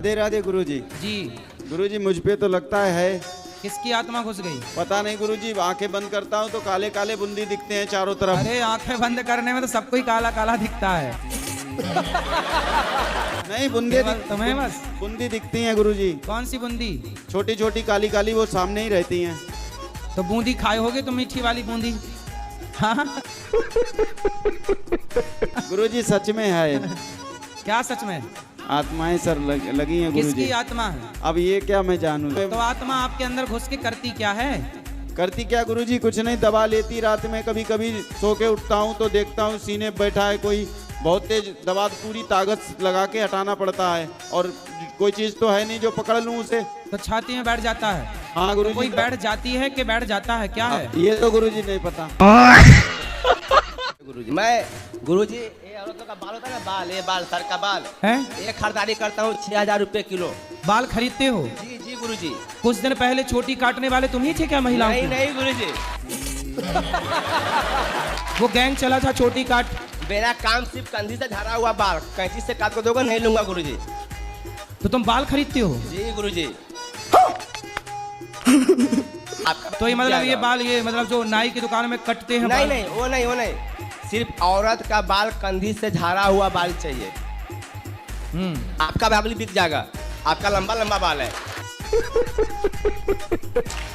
राधे राधे गुरुजी। जी गुरुजी मुझ पे तो लगता है किसकी आत्मा घुस गई? पता नहीं गुरुजी, आंखें बंद करता हूँ तो काले काले बूंदी दिखते हैं चारों तरफ। अरे आंखें बंद करने में तो सबको ही काला काला दिखता है। नहीं बूंदी तुम्हें बस बूंदी दिखती हैं गुरुजी। कौन सी बूंदी? छोटी छोटी काली काली, वो सामने ही रहती हैं। तो बूंदी खाए होगे तुम, मीठी वाली बूंदी। हाँ गुरुजी सच में है। क्या सच में? आत्माएं सर लगी हैं गुरुजी। किसकी आत्मा है? अब ये क्या मैं जानूं। तो आत्मा आपके अंदर घुस के करती क्या है? करती क्या गुरुजी? कुछ नहीं, दबा लेती रात में। कभी कभी सो के उठता हूँ तो देखता हूँ सीने पे बैठा है कोई, बहुत तेज दबा, पूरी ताकत लगा के हटाना पड़ता है, और कोई चीज तो है नहीं जो पकड़ लूं उसे। तो छाती में बैठ जाता है? हाँ तो गुरुजी। कोई बैठ जाती है कि बैठ जाता है, क्या है? ये तो गुरुजी नहीं पता। गुरुजी ये औरतों का बाल होता है ना, बाल, ये बाल, सर का बाल है? ये खरीदारी करता हूँ 6000 रुपए किलो। बाल खरीदते हो? जी जी गुरुजी। कुछ दिन पहले छोटी काटने वाले तुम ही थे क्या महिलाओं नहीं की? नहीं गुरुजी, वो गैंग चला था छोटी काट। मेरा काम सिर्फ कंधी से झड़ा हुआ बाल कैंची से काट को दोगे, नहीं लूंगा गुरुजी। तो तुम बाल खरीदते हो? जी गुरुजी। तो ये मतलब ये बाल, ये मतलब जो नाई की दुकान में कटते हैं नहीं बाल? नहीं वो नहीं, वो नहीं, सिर्फ औरत का बाल कंधी से झाड़ा हुआ बाल चाहिए। आपका बाल बिक जाएगा, आपका लंबा लंबा बाल है।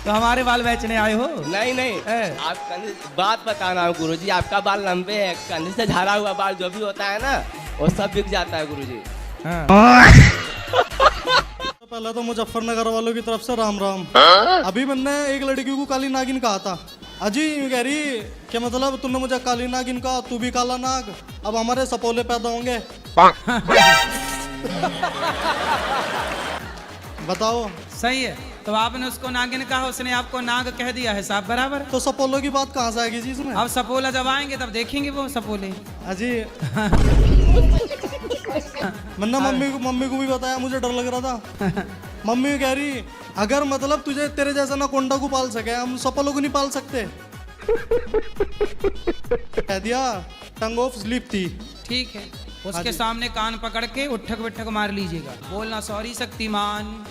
तो हमारे बाल बेचने आए हो? नहीं नहीं, आप कंधी, बात बता रहा हूँ गुरुजी, आपका बाल लंबे है, कंधी से झाड़ा हुआ बाल जो भी होता है ना वो सब बिक जाता है गुरुजी। हाँ। पहले तो मुजफ्फरनगर वालों की तरफ से राम राम। अभी मैंने एक लड़की को काली नागिन कहा था। अजी कह रही कि मतलब तुमने मुझे काली नागिन कहा, तू भी काला नाग, अब हमारे सपोले पैदा होंगे। बताओ। सही है। तो आपने उसको नागिन कहा, उसने आपको नाग कह दिया है, साहब बराबर। तो सपोलो की बात कहाँ से आएगी जी इसमें? अब सपोला जब आएंगे तब देखेंगे वो सपोले। अजी मैंने मम्मी को भी बताया, मुझे डर लग रहा था। मम्मी कह रही अगर मतलब तुझे तेरे जैसा ना कोंडा को पाल सके, हम सपोलो को नहीं पाल सकते। कह दिया टंग ऑफ स्लिप थी। ठीक है, उसके सामने कान पकड़ के उठक बिठक मार लीजिएगा, बोलना सॉरी शक्तिमान।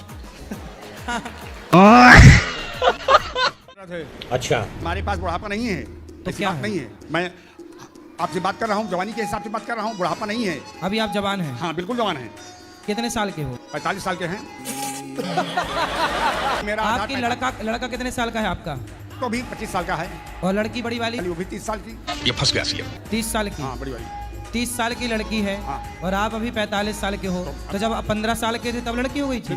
अच्छा, हमारे पास बुढ़ापा नहीं है, तो ऐसी क्या बात है? नहीं है। मैं आपसे बात कर रहा हूँ, जवानी के हिसाब से बात कर रहा हूँ, बुढ़ापा नहीं है। अभी आप जवान हैं? हाँ बिल्कुल जवान है। कितने साल के हो? 45 साल के हैं। मेरा आधार आपकी 45 लड़का कितने साल का है आपका? तो भी 25 साल का है। और लड़की बड़ी वाली? वो भी 30 साल की। ये फंस गया सीएम। 30 साल की? हाँ बड़ी वाली 30 साल की लड़की है। हाँ। और आप अभी 45 साल के हो। तो जब आप 15 साल के थे तब लड़की हो गई थी?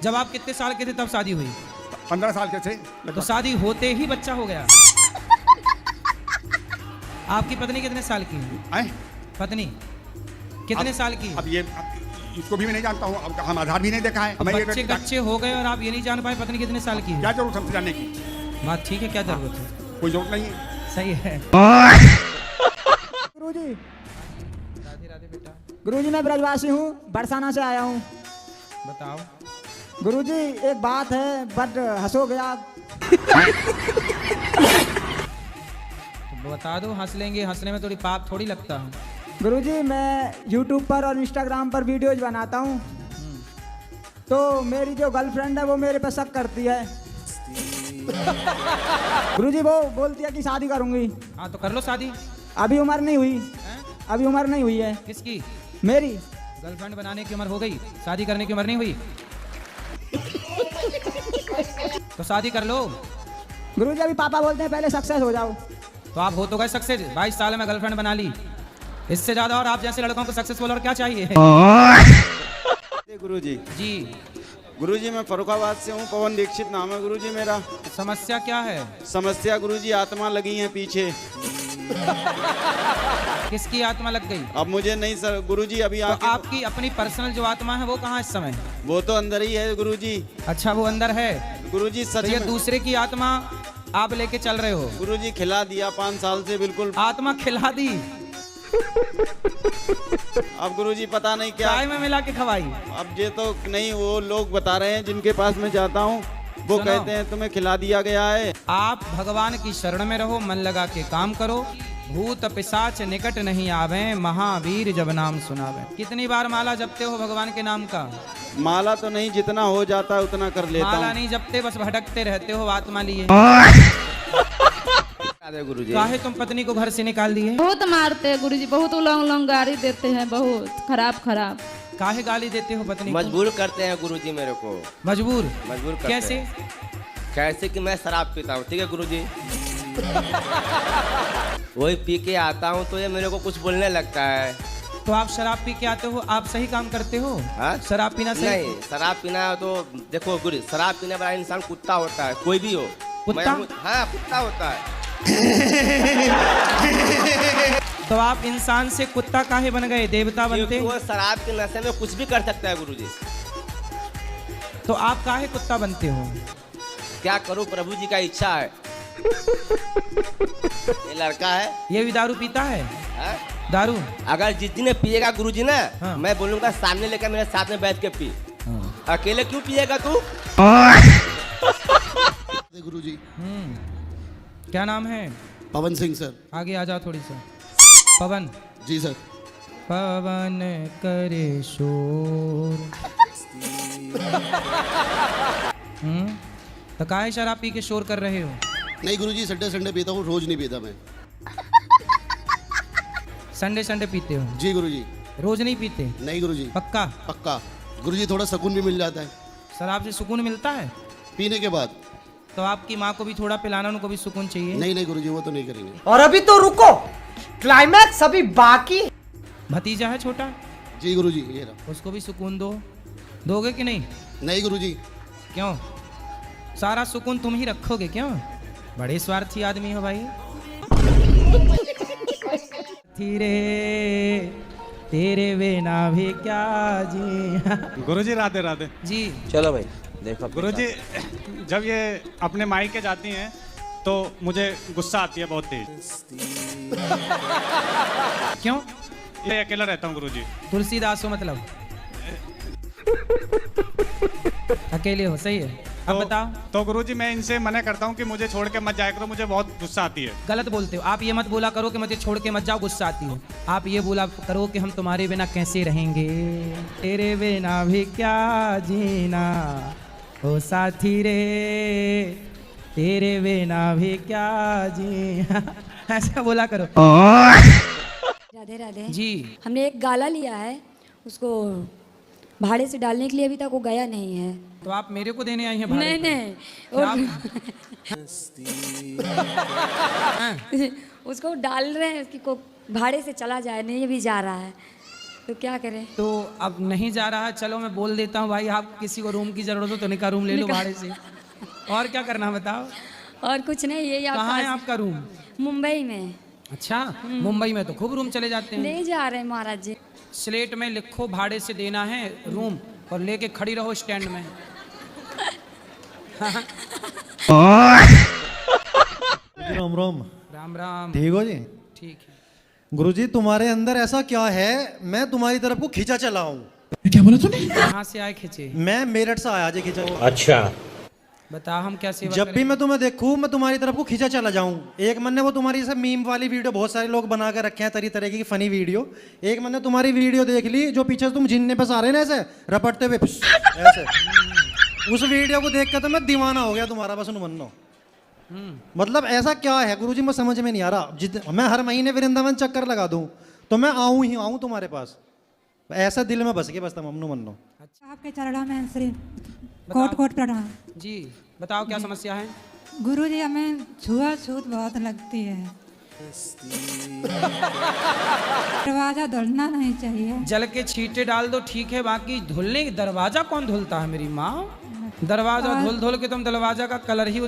जब आप कितने साल के थे तब शादी हुई? 15 साल के थे। तो शादी होते ही बच्चा हो गया। आपकी पत्नी कितने साल की है? पत्नी कितने साल की? अब ये इसको भी मैं नहीं जानता हूँ, अब हम आधार भी नहीं देखा है। मैं बच्चे कच्चे हो गए और आप ये नहीं जान पाए पत्नी कितने साल की है? क्या जरूरत हमसे जानने की? बात ठीक है, क्या जरूरत है? कोई जरूरत नहीं है। सही है। गुरुजी, राधे राधे बेटा। गुरुजी मैं ब्रजवासी हूँ, बरसाना से आया हूँ। बताओ। गुरुजी एक बात है, बट हंसोगे आप। तो बता दो, हंस लेंगे, हंसने में थोड़ी पाप थोड़ी लगता है। गुरुजी मैं YouTube पर और Instagram पर वीडियोज बनाता हूँ, तो मेरी जो गर्लफ्रेंड है वो मेरे पे शक करती है। गुरुजी वो बोलती है कि शादी करूंगी। हाँ तो कर लो शादी। अभी उम्र नहीं हुई। हैं? अभी उम्र नहीं हुई है। किसकी? मेरी। गर्लफ्रेंड बनाने की उम्र हो गई, शादी करने की उम्र नहीं हुई। तो शादी कर लो। गुरुजी अभी पापा बोलते हैं पहले सक्सेस हो जाओ। तो आप हो तो गए सक्सेस, 22 साल में गर्लफ्रेंड बना ली। इससे ज्यादा और आप जैसे लड़कों को सक्सेसफुल और क्या चाहिए? गुरुजी जी गुरुजी मैं फर्रुखाबाद से हूँ, पवन दीक्षित नाम है गुरुजी मेरा। समस्या क्या है? समस्या गुरुजी आत्मा लगी है पीछे। किसकी आत्मा लग गई? अब मुझे नहीं सर गुरुजी, अभी तो आपकी अपनी पर्सनल जो आत्मा है वो कहाँ इस समय? वो तो अंदर ही है गुरुजी। अच्छा वो अंदर है। गुरुजी तो सच ये में दूसरे की आत्मा आप लेके चल रहे हो? गुरुजी खिला दिया 5 साल से बिल्कुल। आत्मा खिला दी? अब गुरुजी पता नहीं क्या चाय में मिला के खवाई? अब ये तो नहीं, वो लोग बता रहे हैं जिनके पास मैं जाता हूँ, वो सुनो। कहते हैं तुम्हें खिला दिया गया है। आप भगवान की शरण में रहो, मन लगा के काम करो, भूत पिशाच निकट नहीं आवे, महावीर जब नाम सुनावे। कितनी बार माला जपते हो भगवान के नाम का? माला तो नहीं, जितना हो जाता है उतना कर लेता माला हूँ। नहीं जपते, बस भटकते रहते हो आत्मा लिए। गुरु जी काहे तुम पत्नी को घर से निकाल दिए? बहुत मारते हैं गुरुजी, बहुत उलंग उलंग गाड़ी देते हैं, बहुत खराब खराब। काहे गाली देते हो पत्नी को? मजबूर करते हैं गुरु जी मेरे को, मजबूर करते कैसे? हैं। कैसे कि मैं शराब पीता हूँ, ठीक है गुरु जी। वही पी के आता हूँ तो ये मेरे को कुछ बोलने लगता है। तो आप शराब पी के आते हो, आप सही काम करते हो? हाँ? शराब पीना सही? नहीं, शराब पीना तो देखो गुरु, शराब पीने वाला इंसान कुत्ता होता है, कोई भी हो। कुत्ता? हाँ, कुत्ता होता है। तो आप इंसान से कुत्ता काहे बन गए, देवता बनते? क्योंकि वो शराब के नशे में कुछ भी कर सकता है गुरु जी। तो आप काहे कुत्ता बनते हो? क्या करूं, प्रभु जी का इच्छा है। ये लड़का है, ये भी दारू पीता है? हाँ? दारू? अगर जिस दिन पिएगा गुरु जी ना, हाँ। मैं बोलूंगा सामने लेकर मेरे साथ में बैठ के पी। अकेले क्यों पिएगा तू? गुरु जी। क्या नाम है? पवन सिंह सर। आगे आ जाओ थोड़ी सा। पवन? जी सर। पवन करे शोर। तो काहे शराब पी के शोर कर रहे हो? नहीं गुरु जी, संडे संडे पीता हूँ, रोज नहीं पीता मैं। संडे संडे पीते हो? जी गुरु जी। रोज नहीं पीते? नहीं गुरु जी। पक्का? पक्का गुरु जी, थोड़ा सुकून भी मिल जाता है शराब से सुकून मिलता है पीने के बाद। तो आपकी माँ को भी थोड़ा पिलाना, उनको भी सुकून चाहिए। नहीं नहीं गुरु जी, वो तो नहीं करेंगे। और अभी तो रुको, क्लाइमैक्स अभी बाकी। भतीजा है छोटा? जी गुरु जी, ये रहा। उसको भी सुकून दो। दोगे कि नहीं? नहीं गुरु जी। क्यों? सारा सुकून तुम ही रखोगे क्यों? बड़े स्वार्थी आदमी हो भाई। धीरे तेरे बिना भी क्या जी। गुरुजी राधे राधे जी। चलो भाई देखो गुरुजी, जब ये अपने मायके जाती हैं तो मुझे गुस्सा आती है बहुत तेज। क्यों? ये अकेला रहता हूँ गुरुजी। तुलसीदास हो मतलब? अकेले हो, सही है। अब बताओ। तो गुरुजी मैं इनसे मना करता हूँ कि मुझे छोड़ के मत जाया करो, मुझे बहुत गुस्सा आती है। गलत बोलते हो आप। ये मत बोला करो कि मुझे छोड़ के मत जाओ, गुस्सा आती हो। आप ये बोला करो कि हम तुम्हारे बिना कैसे रहेंगे, तेरे बिना भी क्या जीना, ओ साथी रे तेरे बिना भी क्या जीना। ऐसा बोला करो। राधे राधे जी। हमने एक गाला लिया है, उसको भाड़े से डालने के लिए अभी तक वो गया नहीं है। तो आप मेरे को देने आई हैं भाड़े? नहीं नहीं। उसको डाल रहे हैं, उसकी को भाड़े से चला जाए, नहीं भी जा रहा है, तो क्या करें? तो अब नहीं जा रहा है, चलो मैं बोल देता हूँ भाई, आप किसी को रूम की जरूरत हो तो निका रूम ले लो भाड़े से। और क्या करना बताओ? और कुछ नहीं, यही आप। कहाँ है आपका रूम? मुंबई में। अच्छा, मुंबई में तो खूब रूम चले जाते हैं। नहीं जा रहे महाराज जी। स्लेट में लिखो भाड़े से देना है रूम, और लेके खड़ी रहो स्टैंड में। राम राम। राम राम। ठीक हो जी? ठीक है। गुरुजी, तुम्हारे अंदर ऐसा क्या है, मैं तुम्हारी तरफ को खींचा चला हूँ। क्या बोला तूने? कहाँ से आए खींचे? मैं मेरठ से आया जी खींचा। अच्छा, बता हम क्या सेवा जब भी मैं तुम्हें देखूं मैं तुम्हारी तरफ को खींचा चला जाऊं। एक मन ने वो तुम्हारी सब मीम वाली वीडियो बहुत सारे लोग बना कर रखे हैं, तरह तरह की फनी वीडियो। एक मन ने तुम्हारी वीडियो देख ली जो पीछे तुम जिन्ने पे आ रहे ना ऐसे रपटते हुए ऐसे, उस वीडियो को देख कर तो मैं दीवाना हो गया तुम्हारा, बस मनो। मतलब ऐसा क्या है गुरुजी, मैं समझ में नहीं आ रहा। मैं हर महीने वृंदावन चक्कर लगा दूं तो मैं आऊं ही आऊं तुम्हारे पास, ऐसा दिल में बस के बस तमन्नो मनो। आपके चरणों में श्री कोट कोट प्रणाम। जी बताओ क्या समस्या है? गुरु जी, हमें छुआछूत बहुत लगती है, दरवाजा धुलना नहीं चाहिए। जल के छींटे डाल दो ठीक है, बाकी धुलने दरवाजा कौन धुलता है मेरी माँ? दरवाजा धुल धुल के तुम दरवाजा का कलर ही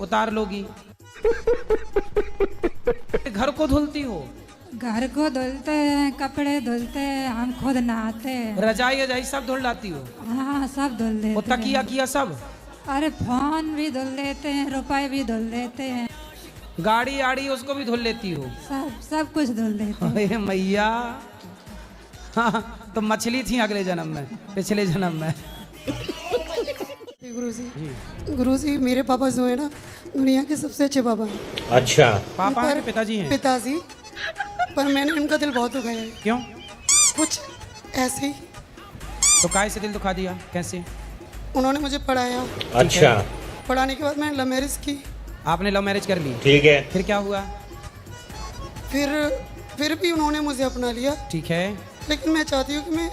उतार लोगी। घर को धुलती हो? घर को धुलते हैं, कपड़े धुलते हैं, हम खुद नहाते हैं। रजाई रजाई सब धुल लाती हो? हाँ सब धुल देते हैं। तकिया किया सब? अरे फोन भी धुल देते हैं, रुपए भी धुल देते हैं, गाड़ी आड़ी उसको भी धुल लेती हो? सब कुछ धुल देते हैं। अरे मैया, हाँ, तो मछली थी अगले जन्म में, पिछले जन्म में। गुरुजी, मेरे पापा जो है ना दुनिया के सबसे अच्छे पापा हैं। अच्छा, पापा हैं? पिताजी हैं? पिताजी पर मैंने उनका दिल बहुत दुखाया है। क्यों? कुछ ऐसे ही। तो काय से दिल दुखा दिया? कैसे? उन्होंने मुझे पढ़ाया। अच्छा। पढ़ाने के बाद मैंने लव मैरिज की। आपने लव मैरिज कर ली? ठीक है। फिर क्या हुआ? फिर भी उन्होंने मुझे अपना लिया। ठीक है। लेकिन मैं चाहती हूँ कि मैं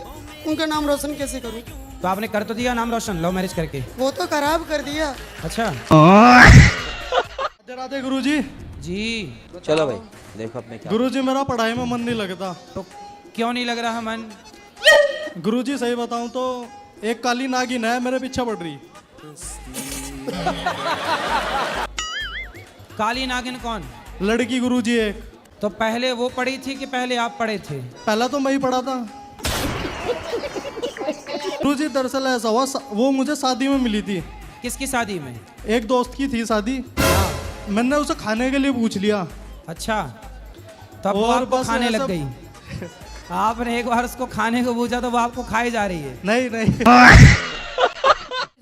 उनका नाम रोशन कैसे करूँ। तो आपने कर तो दिया नाम रोशन लव मैरिज करके? वो तो खराब कर दिया। अच्छा। राधे गुरुजी। जी। चलो भाई देखो अपने क्या। गुरुजी मेरा पढ़ाई में मन नहीं लगता। तो क्यों नहीं लग रहा मन? गुरुजी सही बताऊं तो एक काली नागिन है मेरे पीछे पड़ रही। काली नागिन कौन? लड़की गुरुजी एक। तो पहले वो पढ़ी थी कि पहले आप पढ़े थे? पहला तो मैं ही पढ़ा था। गुरुजी दरअसल ऐसा हुआ, वो मुझे शादी में मिली थी। किसकी शादी में? एक दोस्त की थी शादी। मैंने उसे खाने के लिए पूछ लिया। अच्छा। तब वो और आपको बस खाने लग ऐसा- गई। आपने एक बार उसको खाने को पूछा तो वो आपको खाई जा रही है। नहीं।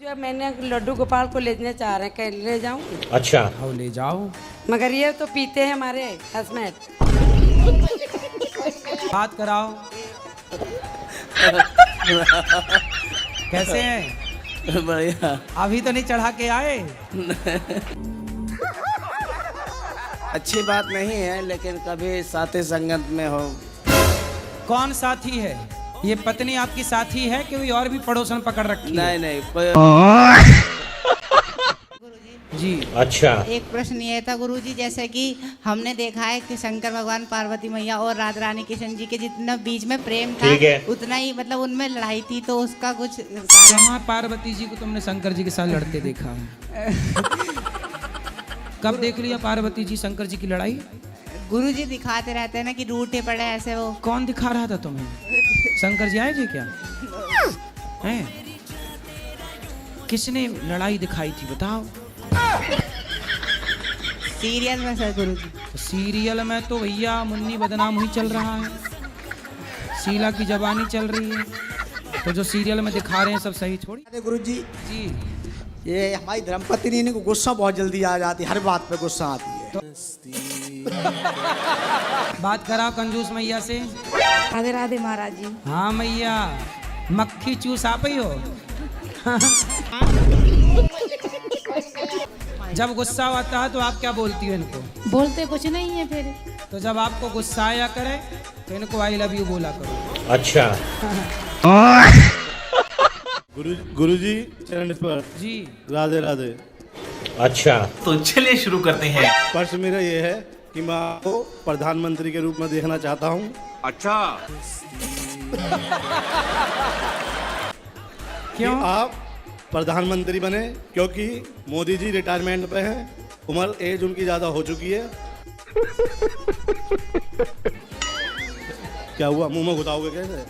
जो मैंने लड्डू गोपाल को ले जाना चाह रहे हैं, ले जाऊं? अच्छा। आओ ले जाओ। मगर ये तो पीते हैं हमारे हस्बैंड। बात कराओ। कैसे हैं? बढ़िया। अभी तो नहीं चढ़ा के आए? अच्छी बात नहीं है लेकिन कभी साथी संगत में हो। कौन साथी है? ये पत्नी आपकी साथी है कि कोई और भी पड़ोसन पकड़ रखी है? नहीं जी। अच्छा। एक प्रश्न ये था गुरुजी, जैसे कि हमने देखा है कि शंकर भगवान, पार्वती मैया और राधा रानी कृष्ण जी के जितना बीच में प्रेम था ठीक है। उतना ही मतलब उनमें लड़ाई थी, तो उसका कुछ कहाँ पार्वती जी को तुमने शंकर जी के साथ लड़ते देखा है? कब देख लिया पार्वती जी शंकर जी की लड़ाई? गुरुजी दिखाते रहते हैं ना कि रूठे पड़े ऐसे वो। कौन दिखा रहा था तुम्हें? शंकर जी आए थे क्या? हैं? किसने लड़ाई दिखाई थी बताओ? सीरियल में सर गुरुजी। सीरियल में तो भैया मुन्नी बदनाम ही चल रहा है, शीला की जवानी चल रही है, तो जो सीरियल में दिखा रहे हैं सब सही। छोड़ी गुरुजी जी। ये हमारी धर्मपत्नी इनको गुस्सा बहुत जल्दी आ जाती है, हर बात पे गुस्सा आती है। बात कराओ कंजूस मैया से। राधे राधे महाराज जी। हाँ मैया, मक्खी चूस आप ही हो। जब गुस्सा आता है तो आप क्या बोलती हो इनको? बोलते कुछ नहीं है फिर। तो जब आपको गुस्सा आया करे तो इनको आई लव यू बोला करो। अच्छा। गुरुजी चरण पर जी। राधे राधे। अच्छा। तो चलिए शुरू करते हैं। प्रश्न मेरा ये है कि मैं आपको प्रधानमंत्री के रूप में देखना चाहता हूँ। अच्छा। क्यों आप प्रधानमंत्री बने? क्योंकि मोदी जी रिटायरमेंट पे हैं, उम्र एज उनकी ज़्यादा हो चुकी है। क्या हुआ, मुंह में घुसाओगे कैसे?